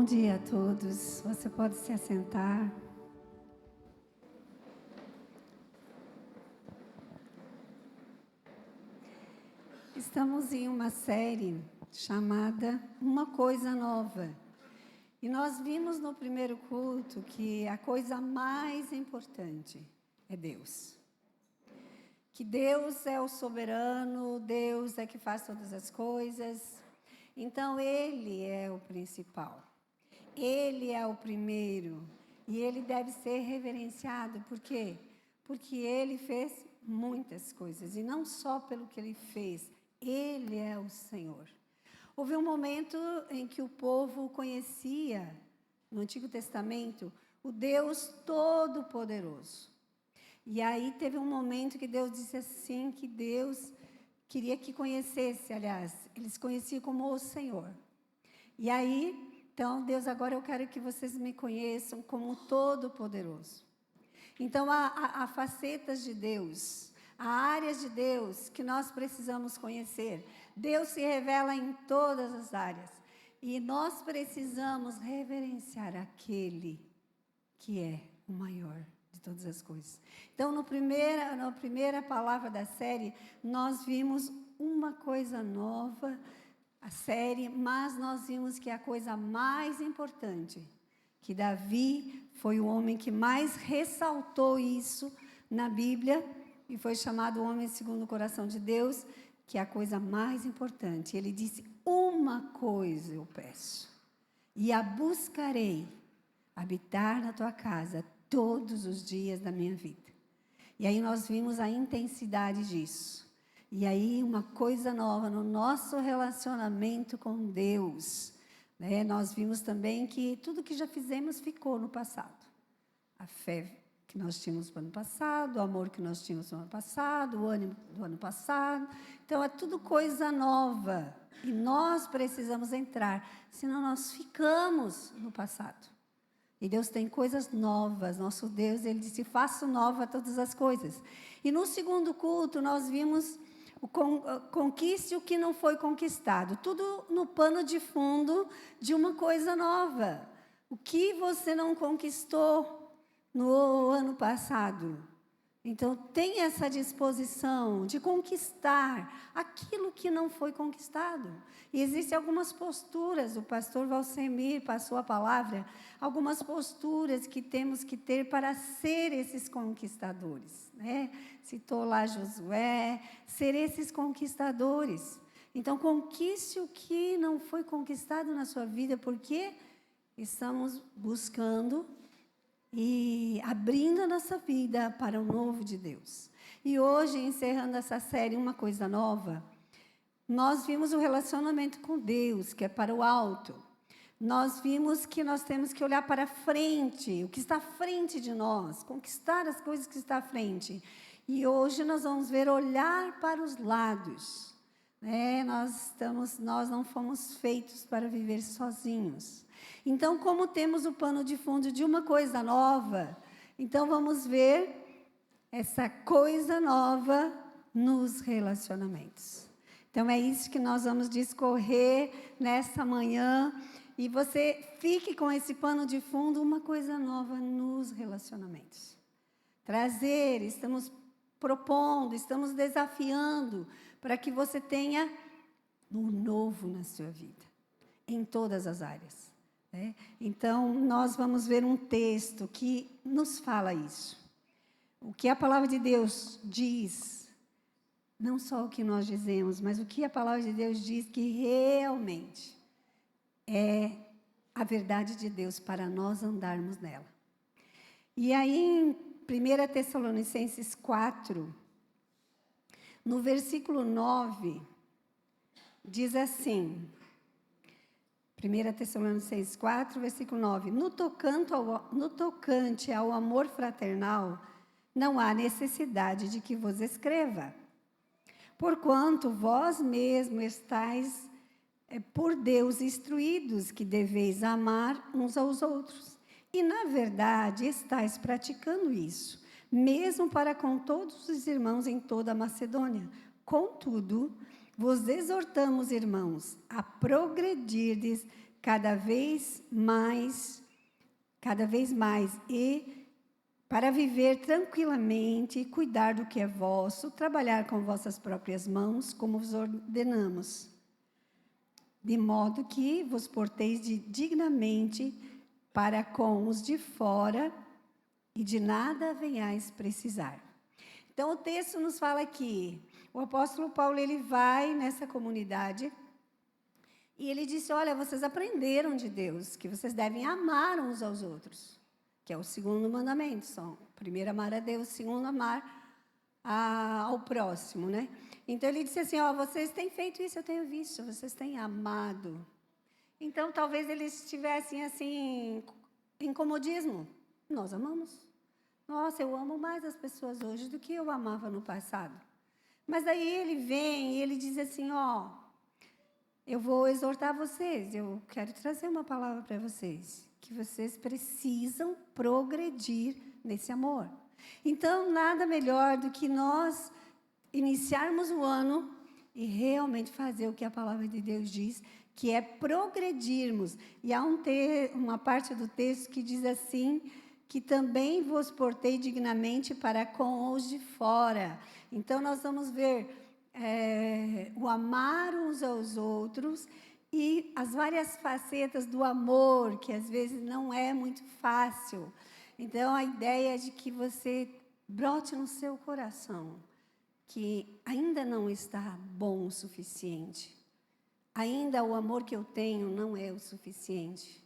dia a todos. Você pode se assentar. Estamos em uma série chamada Uma Coisa Nova. E nós vimos no primeiro culto que a coisa mais importante é Deus. Que Deus é o soberano, Deus é que faz todas as coisas. Então, Ele é o principal. Ele é o primeiro. E Ele deve ser reverenciado. Por quê? Porque Ele fez muitas coisas. E não só pelo que Ele fez. Ele é o Senhor. Houve um momento em que o povo conhecia, no Antigo Testamento, o Deus Todo-Poderoso. E aí teve um momento que Deus disse assim, que Deus queria que conhecesse, aliás, eles conheciam como o Senhor. E aí, então, Deus, agora eu quero que vocês me conheçam como Todo-Poderoso. Então, há facetas de Deus, há áreas de Deus que nós precisamos conhecer. Deus se revela em todas as áreas. E nós precisamos reverenciar aquele que é o maior de todas as coisas. Então, na primeira palavra da série, nós vimos uma coisa nova, a série, mas nós vimos que a coisa mais importante, que Davi foi o homem que mais ressaltou isso na Bíblia, e foi chamado o homem segundo o coração de Deus, que é a coisa mais importante. Ele disse, uma coisa eu peço, e a buscarei, habitar na tua casa todos os dias da minha vida. E aí nós vimos a intensidade disso. E aí uma coisa nova no nosso relacionamento com Deus, né? Nós vimos também que tudo que já fizemos ficou no passado. A fé que nós tínhamos no ano passado, o amor que nós tínhamos no ano passado, o ânimo do ano passado. Então é tudo coisa nova. E nós precisamos entrar, senão nós ficamos no passado. E Deus tem coisas novas. Nosso Deus, Ele disse, faço nova todas as coisas. E no segundo culto, nós vimos conquiste o que não foi conquistado. Tudo no pano de fundo de uma coisa nova. O que você não conquistou no ano passado? Então, tem essa disposição de conquistar aquilo que não foi conquistado. E existem algumas posturas, o pastor Valsemir passou a palavra, algumas posturas que temos que ter para ser esses conquistadores, né? Citou lá Josué, ser esses conquistadores. Então, conquiste o que não foi conquistado na sua vida, porque estamos buscando e abrindo a nossa vida para o novo de Deus. E hoje, encerrando essa série, uma coisa nova, nós vimos o relacionamento com Deus, que é para o alto. Nós vimos que nós temos que olhar para frente, o que está à frente de nós, conquistar as coisas que estão à frente. E hoje nós vamos ver olhar para os lados. Nós não fomos feitos para viver sozinhos. Então, como temos o pano de fundo de uma coisa nova, então vamos ver essa coisa nova nos relacionamentos. Então, é isso que nós vamos discorrer nessa manhã. E você fique com esse pano de fundo, uma coisa nova nos relacionamentos. Estamos propondo, estamos desafiando para que você tenha um novo na sua vida, em todas as áreas. Então, nós vamos ver um texto que nos fala isso. O que a palavra de Deus diz, não só o que nós dizemos, mas o que a palavra de Deus diz que realmente é a verdade de Deus para nós andarmos nela. E aí, em 1 Tessalonicenses 4, no versículo 9, diz assim... 1 Tessalonicenses 4, versículo 9. No tocante ao amor fraternal, não há necessidade de que vos escreva. Porquanto vós mesmos estáis por Deus instruídos que deveis amar uns aos outros. E, na verdade, estáis praticando isso, mesmo para com todos os irmãos em toda a Macedônia. Contudo, vos exortamos, irmãos, a progredirdes cada vez mais, e para viver tranquilamente, cuidar do que é vosso, trabalhar com vossas próprias mãos, como vos ordenamos, de modo que vos porteis dignamente para com os de fora, e de nada venhais precisar. Então, o texto nos fala que o apóstolo Paulo, ele vai nessa comunidade e ele disse, olha, vocês aprenderam de Deus que vocês devem amar uns aos outros, que é o segundo mandamento, só. Primeiro, amar a Deus, segundo, amar ao próximo, né? Então, ele disse assim, ó, vocês têm feito isso, eu tenho visto, vocês têm amado. Então, talvez eles estivessem, assim, em comodismo. Nós amamos. Nossa, eu amo mais as pessoas hoje do que eu amava no passado. Mas aí ele vem e ele diz assim, ó, eu vou exortar vocês, eu quero trazer uma palavra para vocês, que vocês precisam progredir nesse amor. Então, nada melhor do que nós iniciarmos o ano e realmente fazer o que a palavra de Deus diz, que é progredirmos. E há uma parte do texto que diz assim, que também vos portei dignamente para com os de fora. Então, nós vamos ver o amar uns aos outros e as várias facetas do amor, que às vezes não é muito fácil. Então, a ideia é de que você brote no seu coração, que ainda não está bom o suficiente. Ainda o amor que eu tenho não é o suficiente.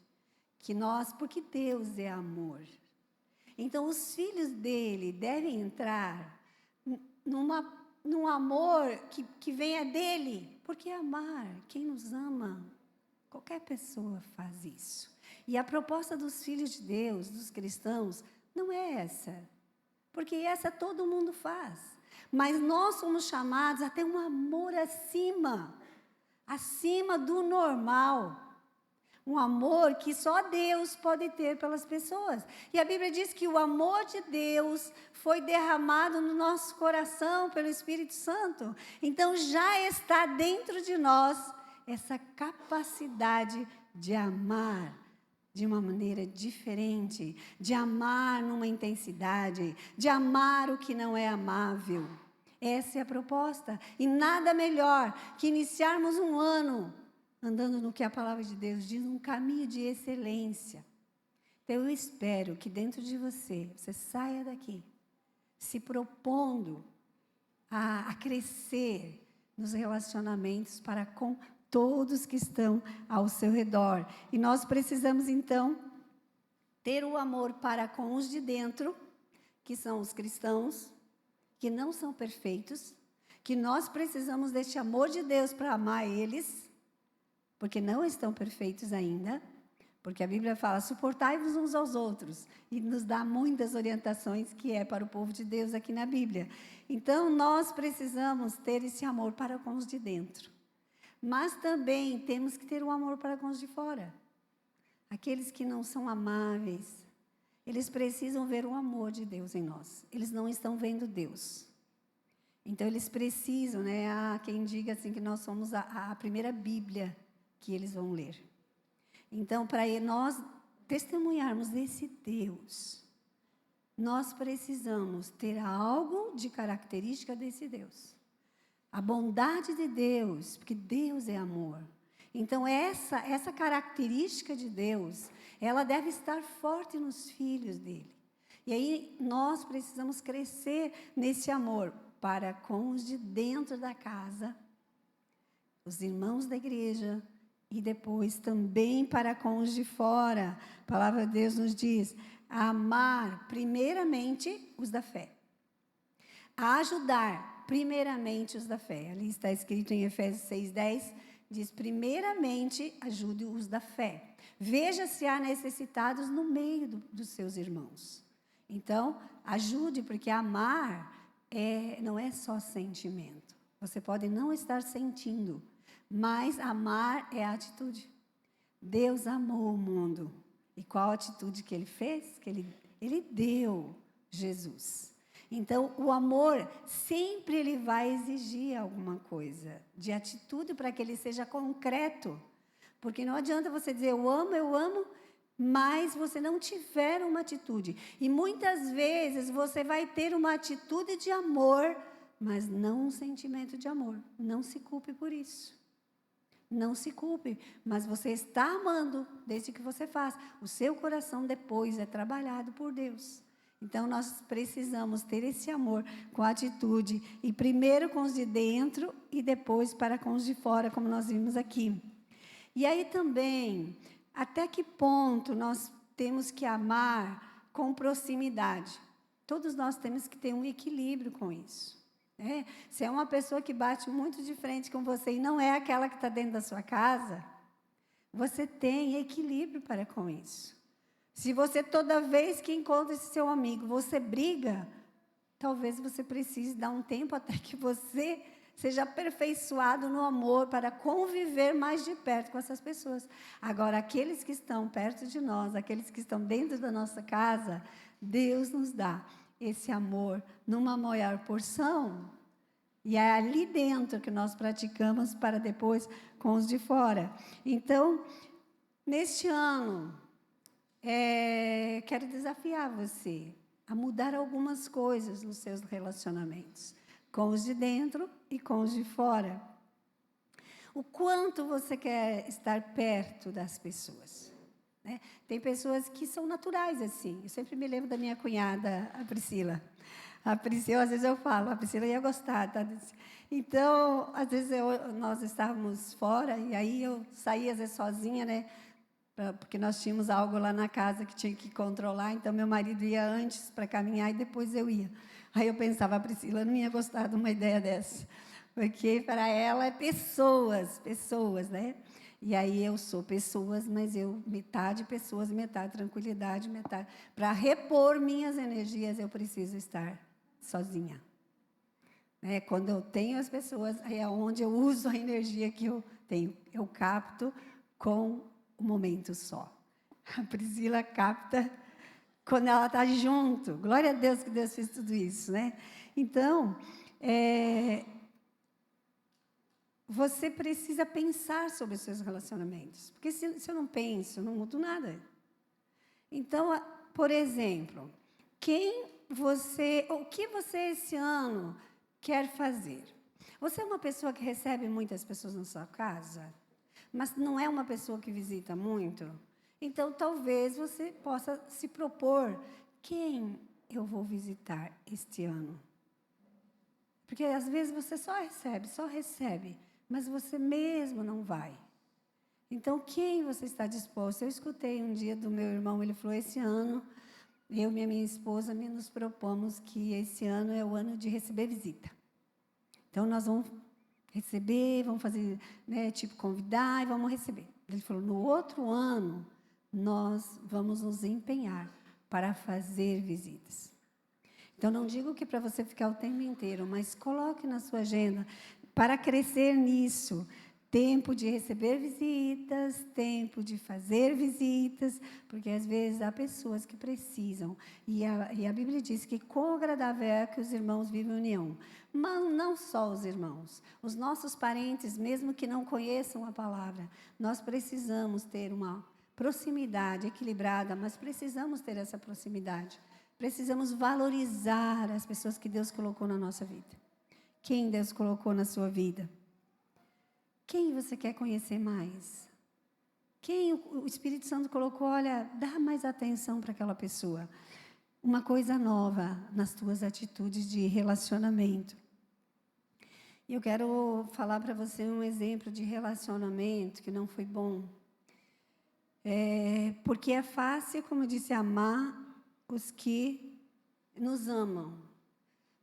Porque Deus é amor. Então, os filhos dele devem entrar num amor que venha dele. Porque amar, quem nos ama, qualquer pessoa faz isso. E a proposta dos filhos de Deus, dos cristãos, não é essa. Porque essa todo mundo faz. Mas nós somos chamados a ter um amor acima do normal. Um amor que só Deus pode ter pelas pessoas. E a Bíblia diz que o amor de Deus foi derramado no nosso coração pelo Espírito Santo. Então, já está dentro de nós essa capacidade de amar de uma maneira diferente, de amar numa intensidade, de amar o que não é amável. Essa é a proposta. E nada melhor que iniciarmos um ano andando no que a palavra de Deus diz, um caminho de excelência. Então, eu espero que dentro de você saia daqui, se propondo a crescer nos relacionamentos para com todos que estão ao seu redor. E nós precisamos, então, ter o amor para com os de dentro, que são os cristãos, que não são perfeitos, que nós precisamos deste amor de Deus para amar eles, porque não estão perfeitos ainda, porque a Bíblia fala, suportai-vos uns aos outros, e nos dá muitas orientações que é para o povo de Deus aqui na Bíblia. Então, nós precisamos ter esse amor para com os de dentro, mas também temos que ter o amor para com os de fora. Aqueles que não são amáveis, eles precisam ver o amor de Deus em nós, eles não estão vendo Deus. Então, eles precisam, né? Há quem diga assim que nós somos a primeira Bíblia que eles vão ler. Então, para nós testemunharmos desse Deus, nós precisamos ter algo de característica desse Deus. A bondade de Deus, porque Deus é amor. Então, essa característica de Deus, ela deve estar forte nos filhos dele. E aí, nós precisamos crescer nesse amor para com os de dentro da casa, os irmãos da igreja, e depois também para com os de fora. A palavra de Deus nos diz, a amar primeiramente os da fé. A ajudar primeiramente os da fé. Ali está escrito em Efésios 6:10, diz, primeiramente ajude os da fé. Veja se há necessitados no meio dos seus irmãos. Então, ajude, porque amar não é só sentimento. Você pode não estar sentindo, mas amar é a atitude. Deus amou o mundo. E qual a atitude que ele fez? Que ele deu Jesus. Então, o amor sempre ele vai exigir alguma coisa de atitude para que ele seja concreto. Porque não adianta você dizer eu amo, mas você não tiver uma atitude. E muitas vezes você vai ter uma atitude de amor, mas não um sentimento de amor. Não se culpe por isso. Não se culpe, mas você está amando desde que você faz. O seu coração depois é trabalhado por Deus. Então, nós precisamos ter esse amor com atitude, e primeiro com os de dentro e depois para com os de fora, como nós vimos aqui. E aí também, até que ponto nós temos que amar com proximidade? Todos nós temos que ter um equilíbrio com isso. Se é uma pessoa que bate muito de frente com você e não é aquela que está dentro da sua casa, você tem equilíbrio para com isso. Se você, toda vez que encontra esse seu amigo, você briga, talvez você precise dar um tempo até que você seja aperfeiçoado no amor para conviver mais de perto com essas pessoas. Agora, aqueles que estão perto de nós, aqueles que estão dentro da nossa casa, Deus nos dá esse amor numa maior porção, e é ali dentro que nós praticamos para depois com os de fora. Então, neste ano, quero desafiar você a mudar algumas coisas nos seus relacionamentos, com os de dentro e com os de fora. O quanto você quer estar perto das pessoas, né? Tem pessoas que são naturais assim. Eu sempre me lembro da minha cunhada, a Priscila. A Priscila, às vezes eu falo, a Priscila ia gostar, tá? Então, às vezes nós estávamos fora, e aí eu saía às vezes sozinha, né? Porque nós tínhamos algo lá na casa que tinha que controlar, então meu marido ia antes para caminhar e depois eu ia. Aí eu pensava, a Priscila não ia gostar de uma ideia dessa, porque para ela é pessoas, né? E aí eu sou pessoas, mas eu metade pessoas, metade tranquilidade, metade. Para repor minhas energias, eu preciso estar sozinha. Quando eu tenho as pessoas, aí é onde eu uso a energia que eu tenho. Eu capto com o momento só. A Priscila capta quando ela está junto. Glória a Deus que Deus fez tudo isso, né? Então, você precisa pensar sobre os seus relacionamentos. Porque se eu não penso, eu não mudo nada. Então, por exemplo, o que você esse ano quer fazer? Você é uma pessoa que recebe muitas pessoas na sua casa, mas não é uma pessoa que visita muito? Então, talvez você possa se propor: quem eu vou visitar este ano? Porque, às vezes, você só recebe, mas você mesmo não vai. Então, quem você está disposto? Eu escutei um dia do meu irmão, ele falou, esse ano, eu e minha esposa nos propomos que esse ano é o ano de receber visita. Então, nós vamos receber, vamos fazer, convidar e vamos receber. Ele falou, no outro ano, nós vamos nos empenhar para fazer visitas. Então, não digo que para você ficar o tempo inteiro, mas coloque na sua agenda, para crescer nisso, tempo de receber visitas, tempo de fazer visitas, porque às vezes há pessoas que precisam. E a Bíblia diz que quão agradável é que os irmãos vivem em união. Mas não só os irmãos, os nossos parentes, mesmo que não conheçam a palavra, nós precisamos ter uma proximidade equilibrada, mas precisamos ter essa proximidade. Precisamos valorizar as pessoas que Deus colocou na nossa vida. Quem Deus colocou na sua vida? Quem você quer conhecer mais? Quem o Espírito Santo colocou, olha, dá mais atenção para aquela pessoa. Uma coisa nova nas tuas atitudes de relacionamento. E eu quero falar para você um exemplo de relacionamento que não foi bom. Porque é fácil, como eu disse, amar os que nos amam.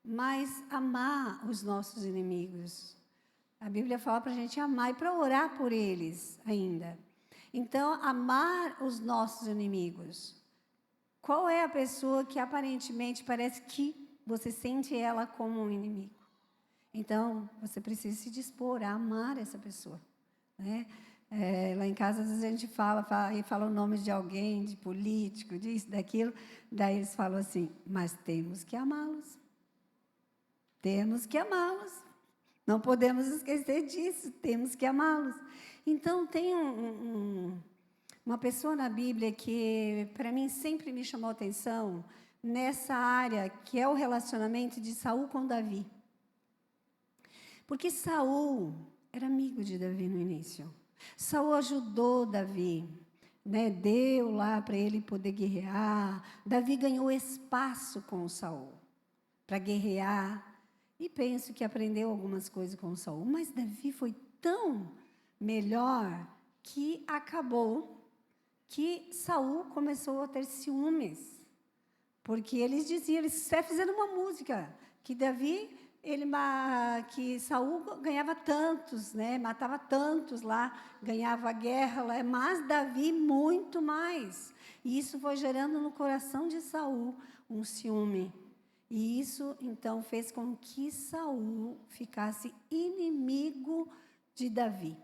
Mas amar os nossos inimigos. A Bíblia fala para a gente amar e para orar por eles ainda. Então, amar os nossos inimigos. Qual é a pessoa que aparentemente parece que você sente ela como um inimigo? Então, você precisa se dispor a amar essa pessoa, né? Lá em casa, às vezes a gente fala o nome de alguém, de político, disso, daquilo. Daí eles falam assim, mas temos que amá-los. Temos que amá-los. Não podemos esquecer disso, temos que amá-los. Então, tem uma pessoa na Bíblia que, para mim, sempre me chamou a atenção nessa área, que é o relacionamento de Saul com Davi. Porque Saul era amigo de Davi no início. Saul ajudou Davi, né? Deu lá para ele poder guerrear. Davi ganhou espaço com Saul para guerrear. E penso que aprendeu algumas coisas com Saul. Mas Davi foi tão melhor que acabou que Saul começou a ter ciúmes. Porque eles diziam, eles até fizeram uma música, que Davi, que Saul ganhava tantos, né? Matava tantos lá, ganhava a guerra lá, mas Davi muito mais. E isso foi gerando no coração de Saul um ciúme. E isso, então, fez com que Saul ficasse inimigo de Davi.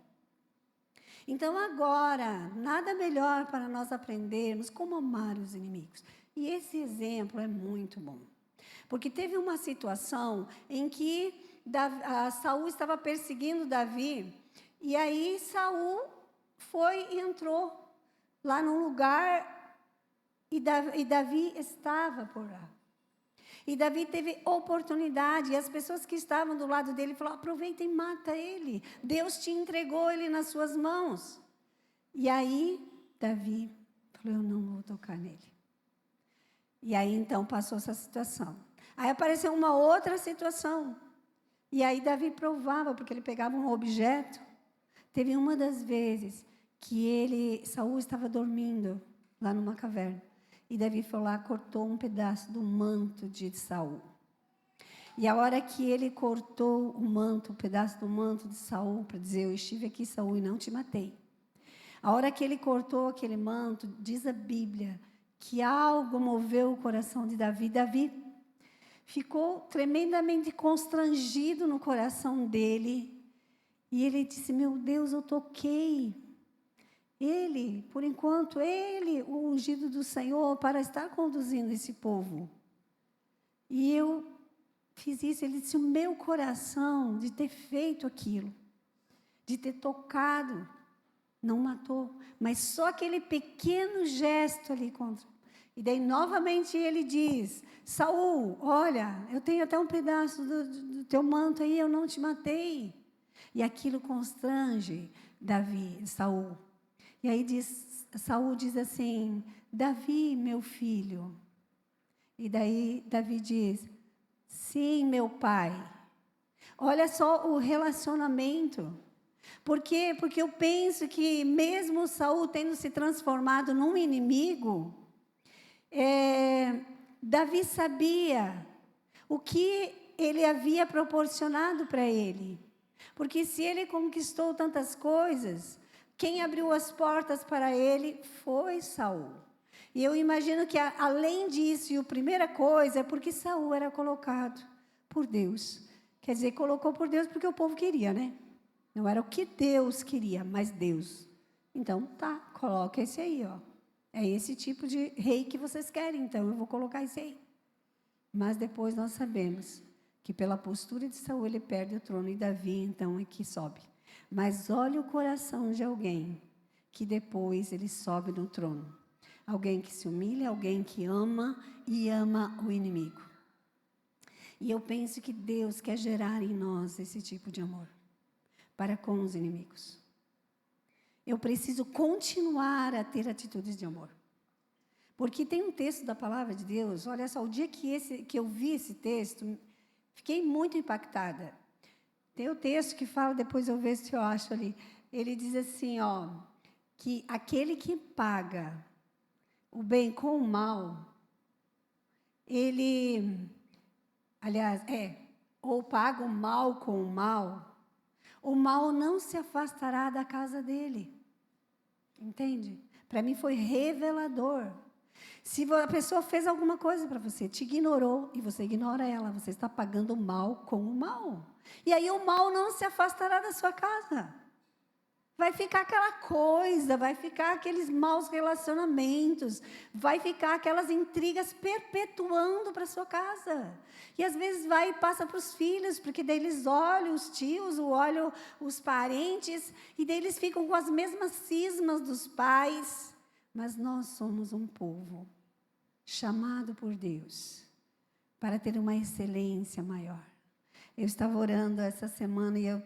Então, agora, nada melhor para nós aprendermos como amar os inimigos. E esse exemplo é muito bom. Porque teve uma situação em que Saul estava perseguindo Davi, e aí Saul entrou lá num lugar, e Davi estava por lá. E Davi teve oportunidade, e as pessoas que estavam do lado dele falaram, aproveita e mata ele. Deus te entregou ele nas suas mãos. E aí, Davi falou, eu não vou tocar nele. E aí, então, passou essa situação. Aí apareceu uma outra situação. E aí, Davi provava, porque ele pegava um objeto. Teve uma das vezes que Saul estava dormindo lá numa caverna. E Davi foi lá, cortou um pedaço do manto de Saul. E a hora que ele cortou o pedaço do manto de Saul, para dizer, eu estive aqui, Saul, e não te matei. A hora que ele cortou aquele manto, diz a Bíblia, que algo moveu o coração de Davi. Davi ficou tremendamente constrangido no coração dele. E ele disse, meu Deus, eu toquei ele, por enquanto, o ungido do Senhor, para estar conduzindo esse povo. E eu fiz isso. Ele disse, o meu coração de ter feito aquilo, de ter tocado, não matou, mas só aquele pequeno gesto ali contra. E daí, novamente, ele diz, Saul, olha, eu tenho até um pedaço do teu manto aí, eu não te matei. E aquilo constrange Saul. E aí Saul diz assim, Davi, meu filho. E daí Davi diz, sim, meu pai. Olha só o relacionamento. Por quê? Porque eu penso que mesmo Saul tendo se transformado num inimigo, Davi sabia o que ele havia proporcionado para ele. Porque se ele conquistou tantas coisas, quem abriu as portas para ele foi Saul. E eu imagino que, além disso, e a primeira coisa é porque Saul era colocado por Deus. Quer dizer, colocou por Deus porque o povo queria, né? Não era o que Deus queria, mas Deus. Então, tá, coloca esse aí, ó. É esse tipo de rei que vocês querem, então eu vou colocar esse aí. Mas depois nós sabemos que pela postura de Saul ele perde o trono e Davi, então, é que sobe. Mas olha o coração de alguém que depois ele sobe no trono. Alguém que se humilha, alguém que ama e ama o inimigo. E eu penso que Deus quer gerar em nós esse tipo de amor para com os inimigos. Eu preciso continuar a ter atitudes de amor. Porque tem um texto da palavra de Deus, olha só, o dia que eu vi esse texto, fiquei muito impactada. Tem o texto que fala, depois eu vejo se eu acho ali. Ele diz assim, ó, que aquele que paga o bem com o mal, ou paga o mal com o mal não se afastará da casa dele. Entende? Para mim foi revelador. Se a pessoa fez alguma coisa para você, te ignorou, e você ignora ela, você está pagando o mal com o mal. E aí o mal não se afastará da sua casa. Vai ficar aquela coisa, vai ficar aqueles maus relacionamentos, vai ficar aquelas intrigas perpetuando para sua casa. E às vezes vai e passa para os filhos, porque daí eles olham os tios, olham os parentes, e daí eles ficam com as mesmas cismas dos pais. Mas nós somos um povo chamado por Deus para ter uma excelência maior. Eu estava orando essa semana e eu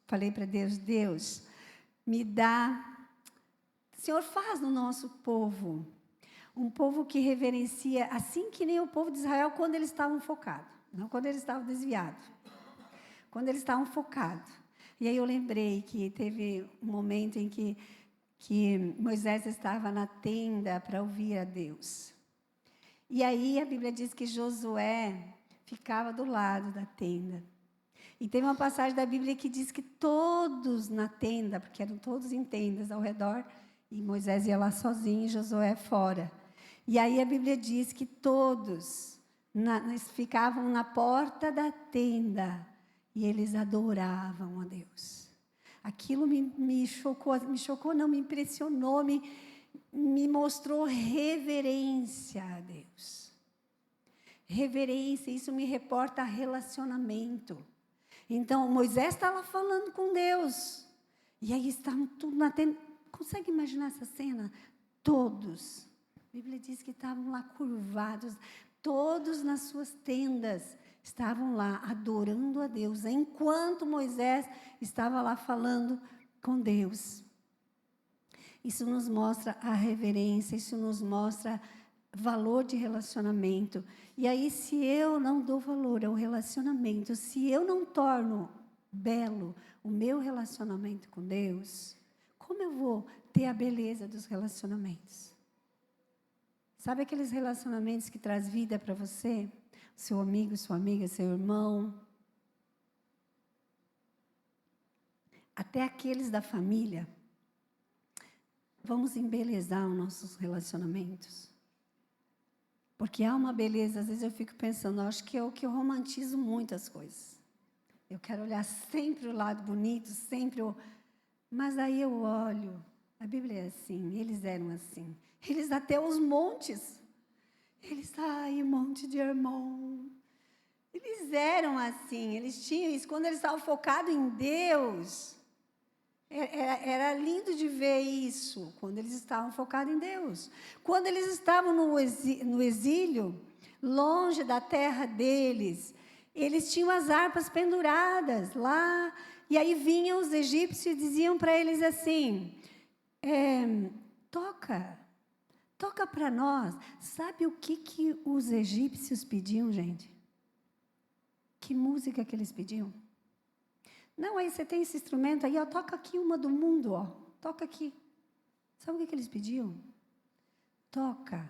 falei para Deus, Deus, me dá, Senhor, faz no nosso povo, um povo que reverencia, assim que nem o povo de Israel, quando eles estavam focados, não quando eles estavam desviados, quando eles estavam focados. E aí eu lembrei que teve um momento em que Moisés estava na tenda para ouvir a Deus. E aí a Bíblia diz que Josué ficava do lado da tenda. E tem uma passagem da Bíblia que diz que todos na tenda, porque eram todos em tendas ao redor, e Moisés ia lá sozinho e Josué fora. E aí a Bíblia diz que todos ficavam na porta da tenda e eles adoravam a Deus. Aquilo me chocou não, me impressionou, me mostrou reverência a Deus. Reverência, isso me reporta a relacionamento. Então, Moisés está lá falando com Deus. E aí estavam tudo na tenda. Consegue imaginar essa cena? Todos. A Bíblia diz que estavam lá curvados. Todos nas suas tendas estavam lá adorando a Deus. Enquanto Moisés estava lá falando com Deus. Isso nos mostra a reverência. Isso nos mostra valor de relacionamento. E aí, se eu não dou valor ao relacionamento, se eu não torno belo o meu relacionamento com Deus, como eu vou ter a beleza dos relacionamentos? Sabe aqueles relacionamentos que traz vida para você? Seu amigo, sua amiga, seu irmão. Até aqueles da família. Vamos embelezar os nossos relacionamentos. Porque há uma beleza, às vezes eu fico pensando, acho que eu romantizo muitas coisas. Eu quero olhar sempre o lado bonito, mas aí eu olho, a Bíblia é assim, eles eram assim. Eles até os montes, Monte de Hermon. Eles eram assim, eles tinham isso, quando eles estavam focados em Deus, era lindo de ver isso, quando eles estavam focados em Deus. Quando eles estavam no exílio, longe da terra deles, eles tinham as harpas penduradas lá, e aí vinham os egípcios e diziam para eles assim, toca para nós. Sabe o que os egípcios pediam, gente? Que música que eles pediam? Não, aí você tem esse instrumento aí, ó, toca aqui uma do mundo, ó, toca aqui. Sabe o que eles pediam? Toca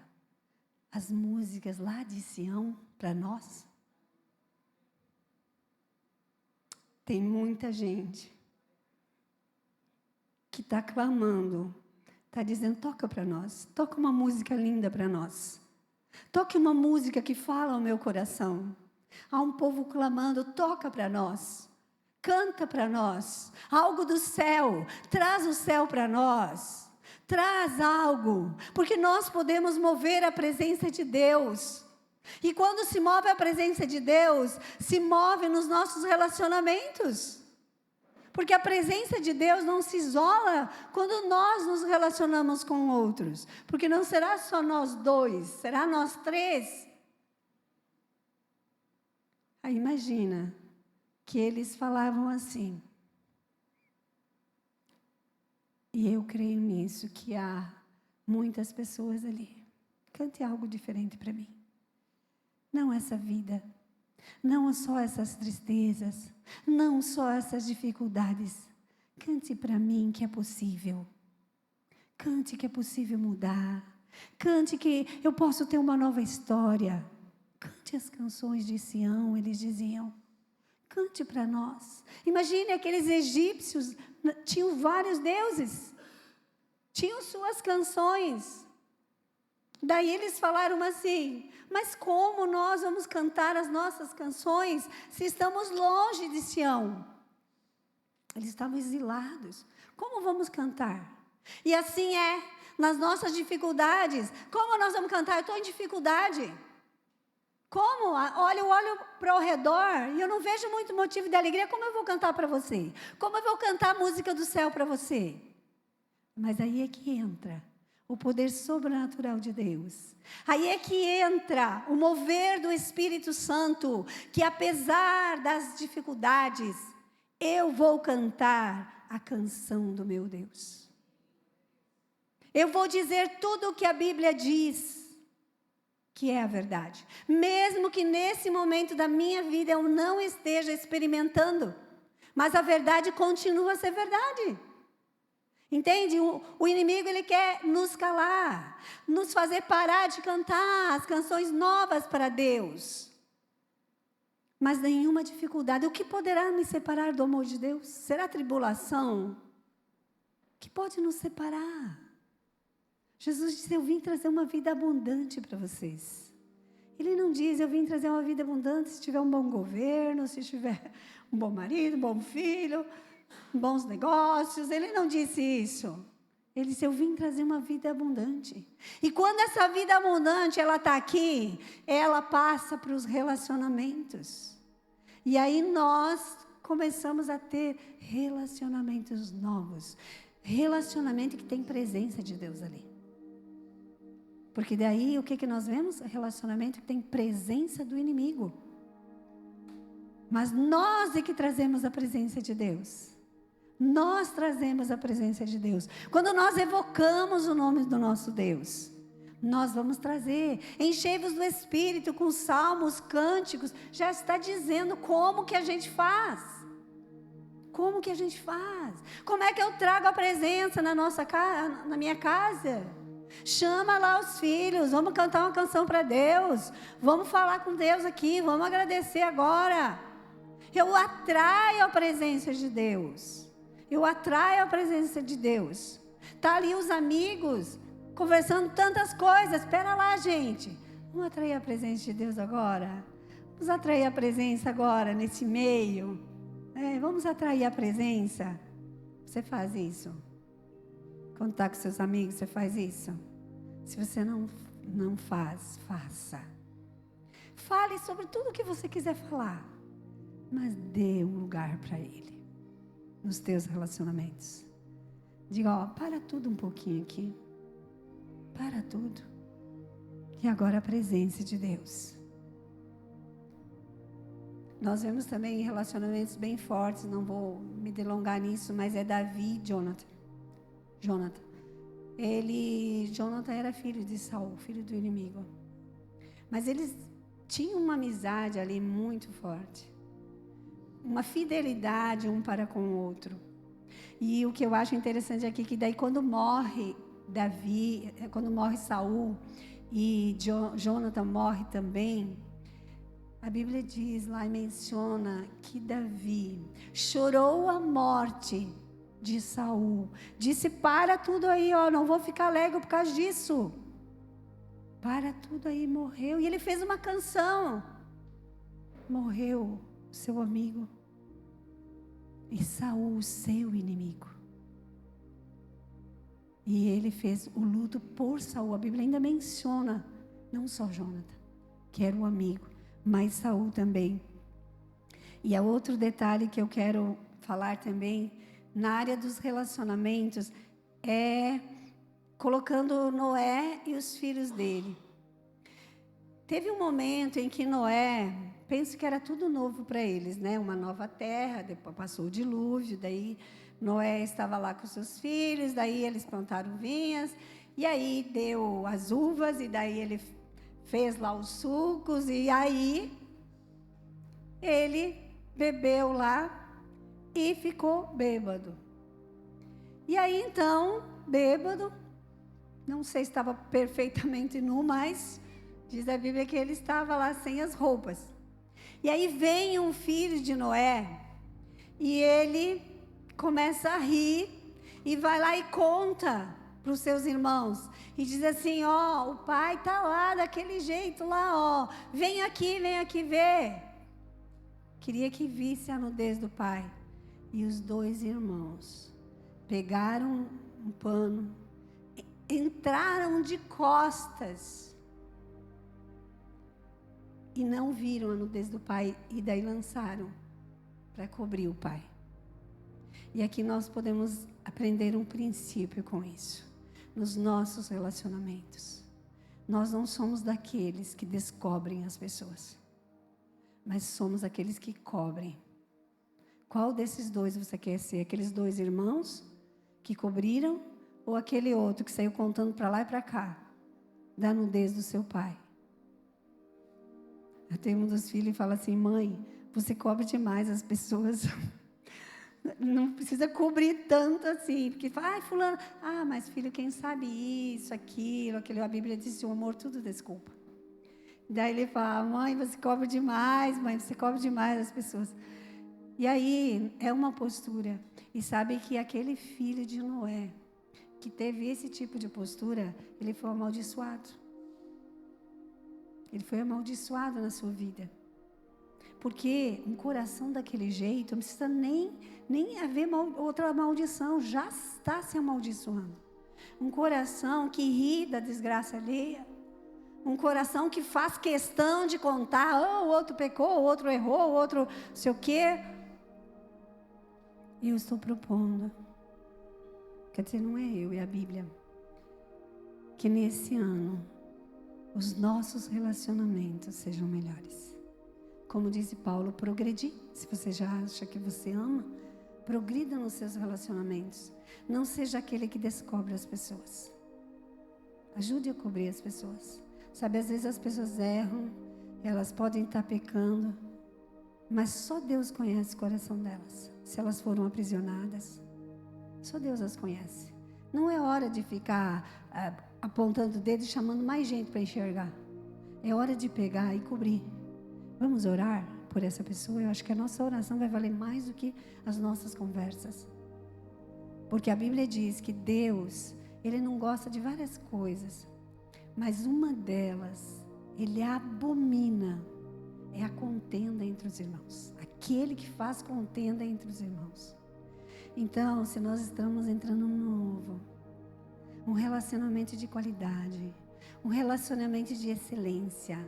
as músicas lá de Sião para nós. Tem muita gente que está clamando, está dizendo, toca para nós, toca uma música linda para nós. Toque uma música que fala ao meu coração. Há um povo clamando, toca para nós. Canta para nós, algo do céu, traz o céu para nós, traz algo, porque nós podemos mover a presença de Deus, e quando se move a presença de Deus, se move nos nossos relacionamentos, porque a presença de Deus não se isola quando nós nos relacionamos com outros, porque não será só nós dois, será nós três. Aí imagina, que eles falavam assim, e eu creio nisso, que há muitas pessoas ali, cante algo diferente para mim, não essa vida, não só essas tristezas, não só essas dificuldades, cante para mim que é possível, cante que é possível mudar, cante que eu posso ter uma nova história, cante as canções de Sião, eles diziam, cante para nós. Imagine aqueles egípcios, tinham vários deuses, tinham suas canções. Daí eles falaram assim, mas como nós vamos cantar as nossas canções se estamos longe de Sião? Eles estavam exilados. Como vamos cantar? E assim é, nas nossas dificuldades. Como nós vamos cantar? Eu estou em dificuldade. Como? Olha, eu olho para o redor e eu não vejo muito motivo de alegria. Como eu vou cantar para você? Como eu vou cantar a música do céu para você? Mas aí é que entra o poder sobrenatural de Deus. Aí é que entra o mover do Espírito Santo, que apesar das dificuldades, eu vou cantar a canção do meu Deus. Eu vou dizer tudo o que a Bíblia diz, que é a verdade. Mesmo que nesse momento da minha vida eu não esteja experimentando, mas a verdade continua a ser verdade. Entende? O inimigo, ele quer nos calar, nos fazer parar de cantar as canções novas para Deus. Mas nenhuma dificuldade. O que poderá me separar do amor de Deus? Será a tribulação? O que pode nos separar? Jesus disse, eu vim trazer uma vida abundante para vocês. Ele não diz, eu vim trazer uma vida abundante se tiver um bom governo, se tiver um bom marido, um bom filho, bons negócios. Ele não disse isso. Ele disse, eu vim trazer uma vida abundante. E quando essa vida abundante, ela está aqui, ela passa para os relacionamentos. E aí nós começamos a ter relacionamentos novos. Relacionamento que tem presença de Deus ali. Porque daí o que nós vemos? Relacionamento que tem presença do inimigo. Mas nós é que trazemos a presença de Deus. Nós trazemos a presença de Deus. Quando nós evocamos o nome do nosso Deus, nós vamos trazer. Enchei-vos do Espírito com salmos, cânticos. Já está dizendo como que a gente faz. Como que a gente faz? Como é que eu trago a presença na minha casa? Chama lá os filhos, vamos cantar uma canção para Deus, vamos falar com Deus aqui, vamos agradecer agora. Eu atraio a presença de Deus. Eu atraio a presença de Deus. Tá ali os amigos conversando tantas coisas. Espera lá, gente. Vamos atrair a presença de Deus agora. Vamos atrair a presença agora nesse meio. Vamos atrair a presença. Você faz isso? Quando está com seus amigos, você faz isso? Se você não faz, faça. Fale sobre tudo o que você quiser falar, mas dê um lugar para Ele nos teus relacionamentos. Diga, para tudo um pouquinho aqui. Para tudo. E agora a presença de Deus. Nós vemos também relacionamentos bem fortes, não vou me delongar nisso, mas é Davi e Jonathan. Jonathan era filho de Saul, filho do inimigo. Mas eles tinham uma amizade ali muito forte. Uma fidelidade um para com o outro. E o que eu acho interessante aqui, que daí quando morre Saul e Jonathan morre também, a Bíblia diz lá e menciona que Davi chorou a morte de Saul. Disse, para tudo aí, não vou ficar alegre por causa disso. Para tudo aí, morreu. E ele fez uma canção. Morreu seu amigo. E Saul, seu inimigo. E ele fez o luto por Saul. A Bíblia ainda menciona, não só Jonathan, que era o amigo, mas Saul também. E há outro detalhe que eu quero falar também, na área dos relacionamentos, é colocando Noé e os filhos dele. Teve um momento em que Noé, penso que era tudo novo para eles, né? Uma nova terra, depois passou o dilúvio, daí Noé estava lá com seus filhos, daí eles plantaram vinhas, e aí deu as uvas, e daí ele fez lá os sucos, e aí ele bebeu lá e ficou bêbado. E aí então, bêbado, não sei se estava perfeitamente nu, mas diz a Bíblia que ele estava lá sem as roupas. E aí vem um filho de Noé, e ele começa a rir, e vai lá e conta para os seus irmãos, e diz assim, o pai está lá, daquele jeito lá, vem aqui ver. Queria que visse a nudez do pai. E os dois irmãos pegaram um pano, entraram de costas e não viram a nudez do pai, e daí lançaram para cobrir o pai. E aqui nós podemos aprender um princípio com isso. Nos nossos relacionamentos, nós não somos daqueles que descobrem as pessoas, mas somos aqueles que cobrem. Qual desses dois você quer ser? Aqueles dois irmãos que cobriram, ou aquele outro que saiu contando para lá e para cá da nudez do seu pai? Eu tenho um dos filhos e fala assim: mãe, você cobre demais as pessoas. Não precisa cobrir tanto assim, porque fala, ai, fulano, mas filho, quem sabe isso, aquilo, aquilo. A Bíblia diz: o amor tudo desculpa. Daí ele fala: mãe, você cobre demais, mãe, você cobre demais as pessoas. E aí é uma postura. E sabe que aquele filho de Noé, que teve esse tipo de postura, ele foi amaldiçoado. Ele foi amaldiçoado na sua vida. Porque um coração daquele jeito, não precisa nem haver outra maldição, já está se amaldiçoando. Um coração que ri da desgraça alheia. Um coração que faz questão de contar, o outro pecou, o outro errou, o outro não sei o quê. E eu estou propondo, quer dizer, não é eu, é a Bíblia, que nesse ano os nossos relacionamentos sejam melhores. Como disse Paulo, progredir. Se você já acha que você ama, progrida nos seus relacionamentos. Não seja aquele que descobre as pessoas. Ajude a cobrir as pessoas. Sabe, às vezes as pessoas erram, elas podem estar pecando, mas só Deus conhece o coração delas. Se elas foram aprisionadas, só Deus as conhece. Não é hora de ficar apontando o dedo e chamando mais gente para enxergar. É hora de pegar e cobrir. Vamos orar por essa pessoa? Eu acho que a nossa oração vai valer mais do que as nossas conversas. Porque a Bíblia diz que Deus, Ele não gosta de várias coisas, mas uma delas, Ele abomina, é a contenda entre os irmãos. Aquele que faz contenda entre os irmãos. Então, se nós estamos entrando num novo, um relacionamento de qualidade, um relacionamento de excelência,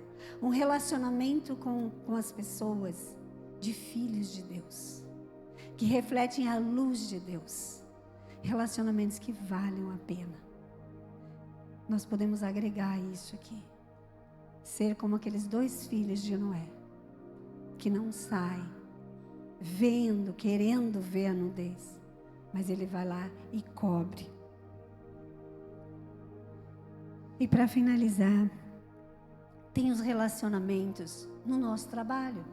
um relacionamento com as pessoas, de filhos de Deus, que refletem a luz de Deus, relacionamentos que valham a pena. Nós podemos agregar isso aqui, ser como aqueles dois filhos de Noé, que não saem vendo, querendo ver a nudez, mas ele vai lá e cobre. E para finalizar, tem os relacionamentos no nosso trabalho.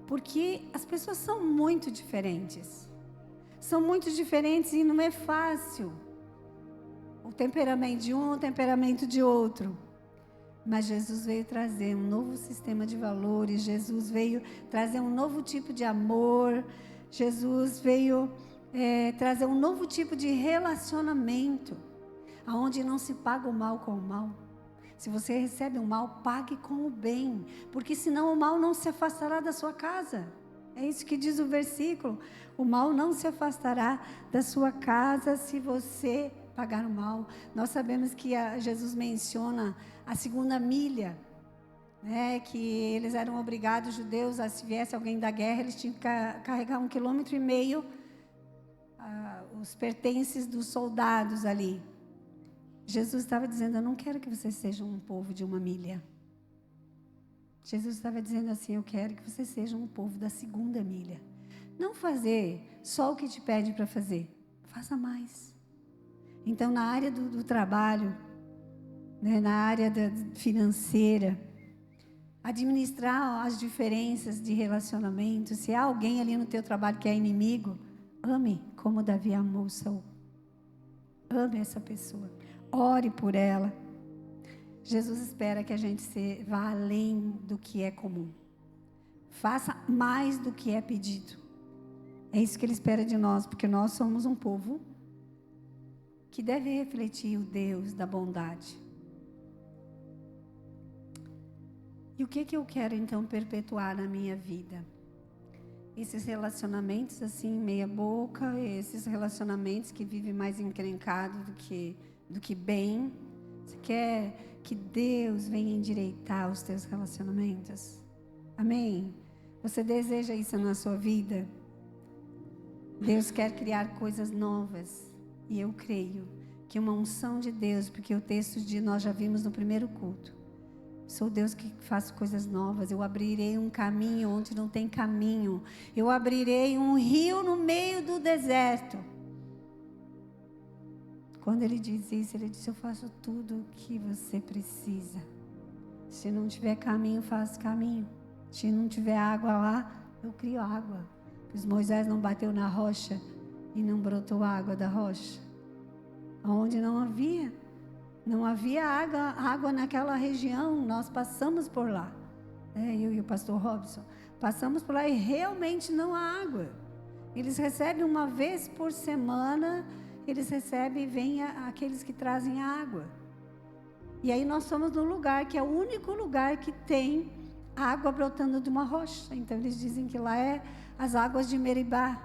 Porque as pessoas são muito diferentes. São muito diferentes e não é fácil. O temperamento de um, o temperamento de outro. Mas Jesus veio trazer um novo sistema de valores. Jesus veio trazer um novo tipo de amor. Jesus veio trazer um novo tipo de relacionamento, aonde não se paga o mal com o mal. Se você recebe o mal, pague com o bem, porque senão o mal não se afastará da sua casa. É isso que diz o versículo. O mal não se afastará da sua casa se você pagar o mal. Nós sabemos que Jesus menciona a segunda milha, né, que eles eram obrigados, judeus, se viesse alguém da guerra, eles tinham que carregar 1,5 km os pertences dos soldados ali. Jesus estava dizendo: eu não quero que vocês sejam um povo de 1 milha. Jesus estava dizendo assim: eu quero que vocês sejam um povo da 2ª milha. Não fazer só o que te pede para fazer, faça mais. Então, na área do trabalho, né, na área financeira, administrar as diferenças de relacionamento. Se há alguém ali no teu trabalho que é inimigo, ame como Davi amou Saul. Ame essa pessoa. Ore por ela. Jesus espera que a gente vá além do que é comum. Faça mais do que é pedido. É isso que Ele espera de nós, porque nós somos um povo que deve refletir o Deus da bondade. E o que eu quero então perpetuar na minha vida? esses relacionamentos assim, meia boca, esses relacionamentos que vivem mais encrencado do que bem. Você quer que Deus venha endireitar os teus relacionamentos? Amém? Você deseja isso na sua vida? Deus quer criar coisas novas. E eu creio que uma unção de Deus, porque o texto de nós já vimos no primeiro culto. Sou Deus que faço coisas novas. Eu abrirei um caminho onde não tem caminho. Eu abrirei um rio no meio do deserto. Quando ele diz isso, ele diz: eu faço tudo o que você precisa. Se não tiver caminho, faço caminho. Se não tiver água lá, eu crio água. Pois Moisés não bateu na rocha e não brotou água da rocha. Onde não havia água naquela região, nós passamos por lá. Eu e o pastor Robson passamos por lá e realmente não há água. Eles recebem uma vez por semana, vem aqueles que trazem água. E aí nós somos num lugar que é o único lugar que tem água brotando de uma rocha. Então eles dizem que lá é as águas de Meribá,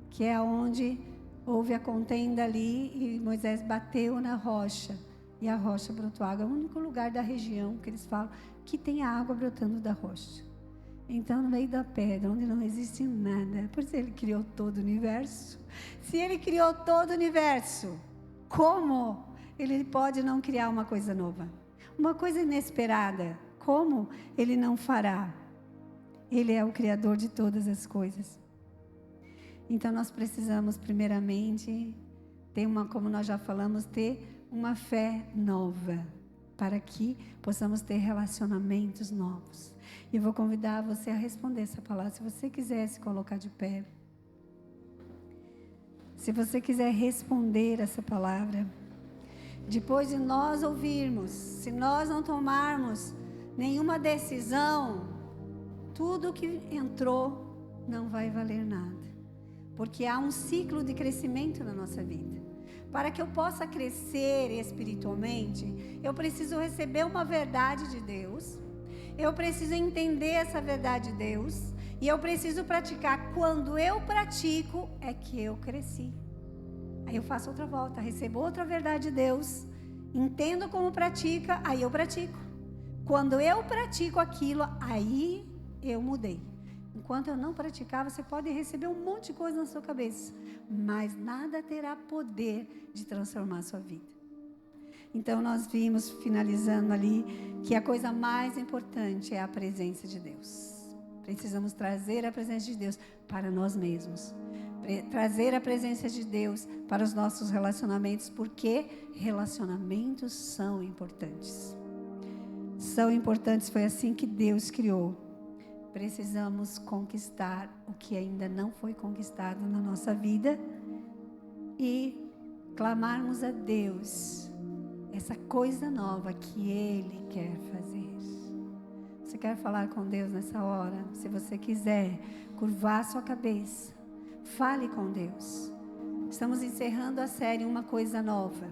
que é onde houve a contenda ali e Moisés bateu na rocha. E a rocha brotou água. É o único lugar da região que eles falam que tem água brotando da rocha. Então, no meio da pedra, onde não existe nada, por isso ele criou todo o universo. Se ele criou todo o universo, como ele pode não criar uma coisa nova? Uma coisa inesperada, como ele não fará? Ele é o Criador de todas as coisas. Então, nós precisamos, primeiramente, como nós já falamos, ter uma fé nova, para que possamos ter relacionamentos novos. E eu vou convidar você a responder essa palavra. Se você quiser se colocar de pé. Se você quiser responder essa palavra. Depois de nós ouvirmos, se nós não tomarmos nenhuma decisão, tudo que entrou não vai valer nada. Porque há um ciclo de crescimento na nossa vida. Para que eu possa crescer espiritualmente, eu preciso receber uma verdade de Deus. Eu preciso entender essa verdade de Deus. E eu preciso praticar. Quando eu pratico, é que eu cresci. Aí eu faço outra volta, recebo outra verdade de Deus. Entendo como pratica, aí eu pratico. Quando eu pratico aquilo, aí eu mudei. Enquanto eu não praticar, você pode receber um monte de coisa na sua cabeça, mas nada terá poder de transformar a sua vida. Então nós vimos, finalizando ali, que a coisa mais importante é a presença de Deus. Precisamos trazer a presença de Deus para nós mesmos. Trazer a presença de Deus para os nossos relacionamentos, porque relacionamentos são importantes. São importantes, foi assim que Deus criou. Precisamos conquistar o que ainda não foi conquistado na nossa vida e clamarmos a Deus essa coisa nova que Ele quer fazer. Você quer falar com Deus nessa hora? Se você quiser curvar a sua cabeça, fale com Deus. Estamos encerrando a série Uma Coisa Nova.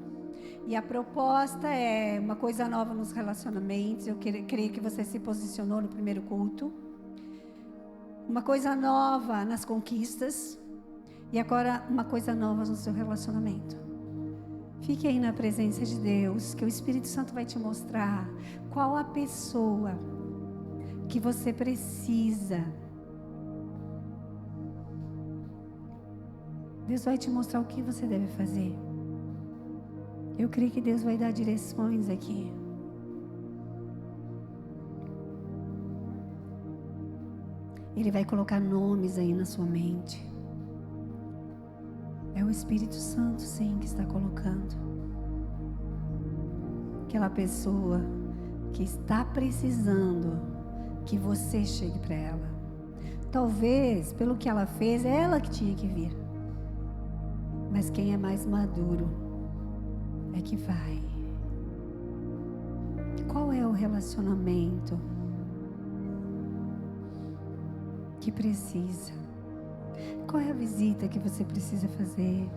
E a proposta é uma coisa nova nos relacionamentos. Eu creio que você se posicionou no primeiro culto. Uma coisa nova nas conquistas. E agora uma coisa nova no seu relacionamento. Fique aí na presença de Deus, que o Espírito Santo vai te mostrar qual a pessoa que você precisa. Deus vai te mostrar o que você deve fazer. Eu creio que Deus vai dar direções aqui. Ele vai colocar nomes aí na sua mente. É o Espírito Santo, sim, que está colocando. Aquela pessoa que está precisando que você chegue para ela. Talvez, pelo que ela fez, é ela que tinha que vir. Mas quem é mais maduro é que vai. Qual é o relacionamento que precisa? Qual é a visita que você precisa fazer?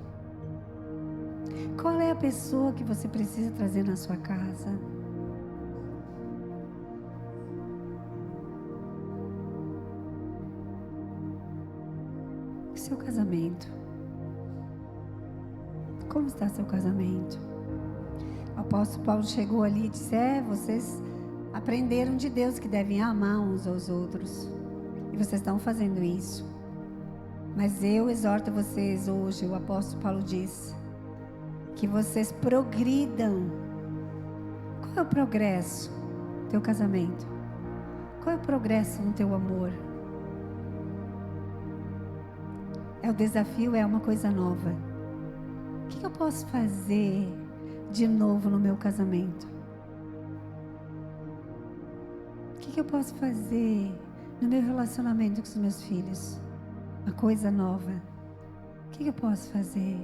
Qual é a pessoa que você precisa trazer na sua casa? seu casamento? Como está seu casamento? O apóstolo Paulo chegou ali e disse: vocês aprenderam de Deus que devem amar uns aos outros. E vocês estão fazendo isso. Mas eu exorto vocês hoje, o apóstolo Paulo diz, que vocês progridam. Qual é o progresso do teu casamento? Qual é o progresso no teu amor? É o desafio, é uma coisa nova. O que eu posso fazer de novo no meu casamento? O que eu posso fazer no meu relacionamento com os meus filhos? Uma coisa nova. O que eu posso fazer?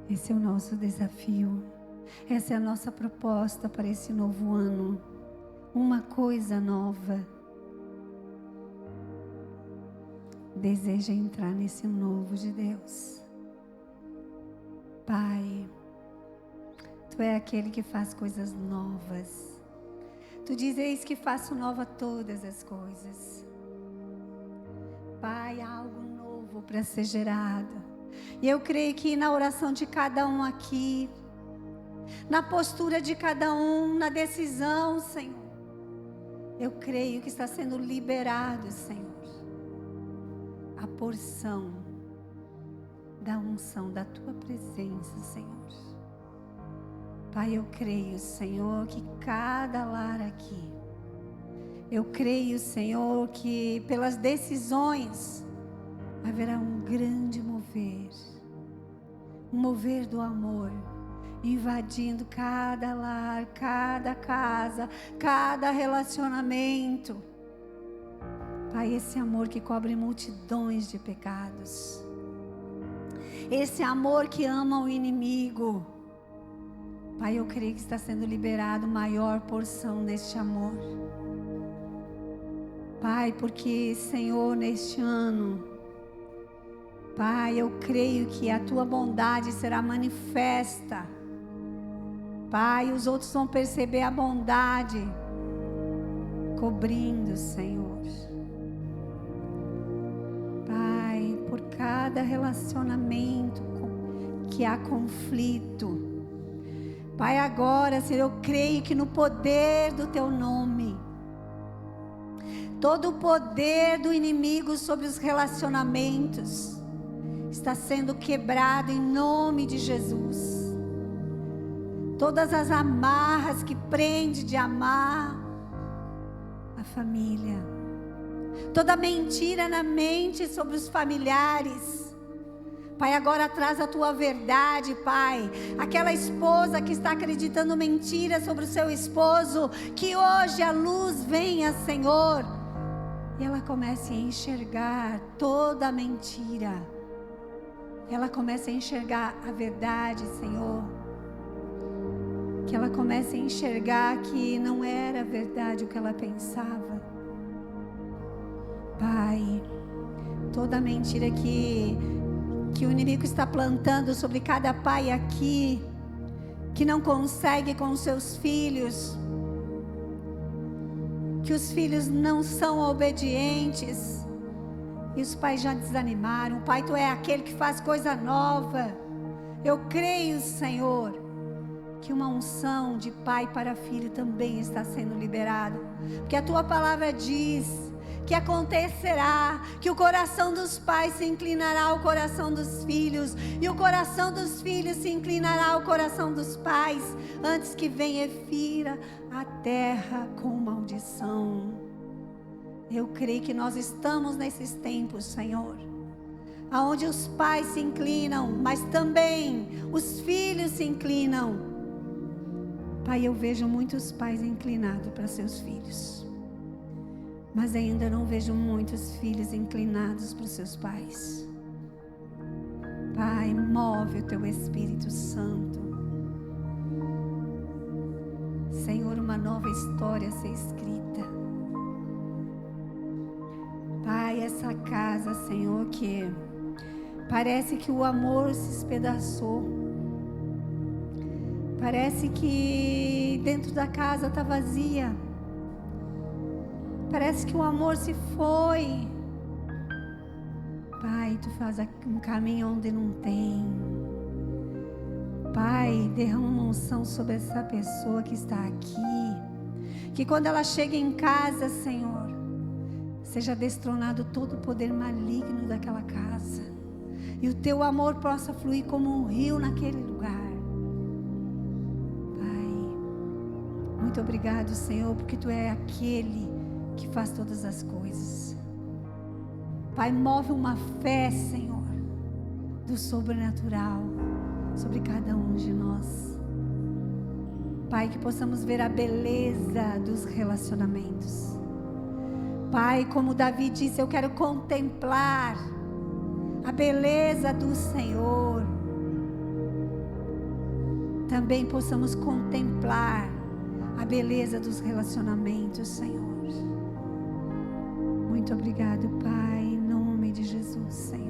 Esse é o nosso desafio. Essa é a nossa proposta para esse novo ano. Uma coisa nova. Deseja entrar nesse novo de Deus. Pai, Tu é aquele que faz coisas novas. Tu dizes que faço nova todas as coisas. Pai, há algo novo para ser gerado. E eu creio que na oração de cada um aqui, na postura de cada um, na decisão, Senhor, eu creio que está sendo liberado, Senhor, a porção da unção da Tua presença, Senhor. Pai, eu creio, Senhor, que cada lar aqui, eu creio, Senhor, que pelas decisões haverá um grande mover, um mover do amor, invadindo cada lar, cada casa, cada relacionamento. Pai, esse amor que cobre multidões de pecados, esse amor que ama o inimigo, Pai, eu creio que está sendo liberado maior porção deste amor. Pai, porque, Senhor, neste ano, Pai, eu creio que a Tua bondade será manifesta. Pai, os outros vão perceber a bondade cobrindo, Senhor. Pai, por cada relacionamento que há conflito, Pai, agora, Senhor, eu creio que no poder do Teu nome, todo o poder do inimigo sobre os relacionamentos está sendo quebrado em nome de Jesus. Todas as amarras que prende de amar a família, toda mentira na mente sobre os familiares, Pai, agora traz a Tua verdade, Pai. Aquela esposa que está acreditando mentira sobre o seu esposo, que hoje a luz venha, Senhor, e ela comece a enxergar toda a mentira. Ela comece a enxergar a verdade, Senhor. Que ela comece a enxergar que não era verdade o que ela pensava. Pai, toda mentira que o inimigo está plantando sobre cada pai aqui, que não consegue com os seus filhos, que os filhos não são obedientes, e os pais já desanimaram. Pai, Tu é aquele que faz coisa nova. Eu creio, Senhor, que uma unção de pai para filho também está sendo liberada, porque a Tua palavra diz que acontecerá, que o coração dos pais se inclinará ao coração dos filhos, e o coração dos filhos se inclinará ao coração dos pais, antes que venha e fira a terra com maldição. Eu creio que nós estamos nesses tempos, Senhor, aonde os pais se inclinam, mas também os filhos se inclinam. Pai, eu vejo muitos pais inclinados para seus filhos, mas ainda não vejo muitos filhos inclinados para os seus pais. Pai, move o Teu Espírito Santo. Senhor, uma nova história a ser escrita. Pai, essa casa, Senhor, que parece que o amor se espedaçou. Parece que dentro da casa está vazia. Parece que o amor se foi. Pai, Tu faz um caminho onde não tem. Pai, derrama uma unção sobre essa pessoa que está aqui. Que quando ela chega em casa, Senhor, seja destronado todo o poder maligno daquela casa. E o Teu amor possa fluir como um rio naquele lugar. Pai, muito obrigado, Senhor, porque Tu é aquele que faz todas as coisas. Pai, move uma fé, Senhor, do sobrenatural sobre cada um de nós. Pai, que possamos ver a beleza dos relacionamentos. Pai, como Davi disse, eu quero contemplar a beleza do Senhor. Também possamos contemplar a beleza dos relacionamentos, Senhor. Muito obrigado, Pai, em nome de Jesus, Senhor.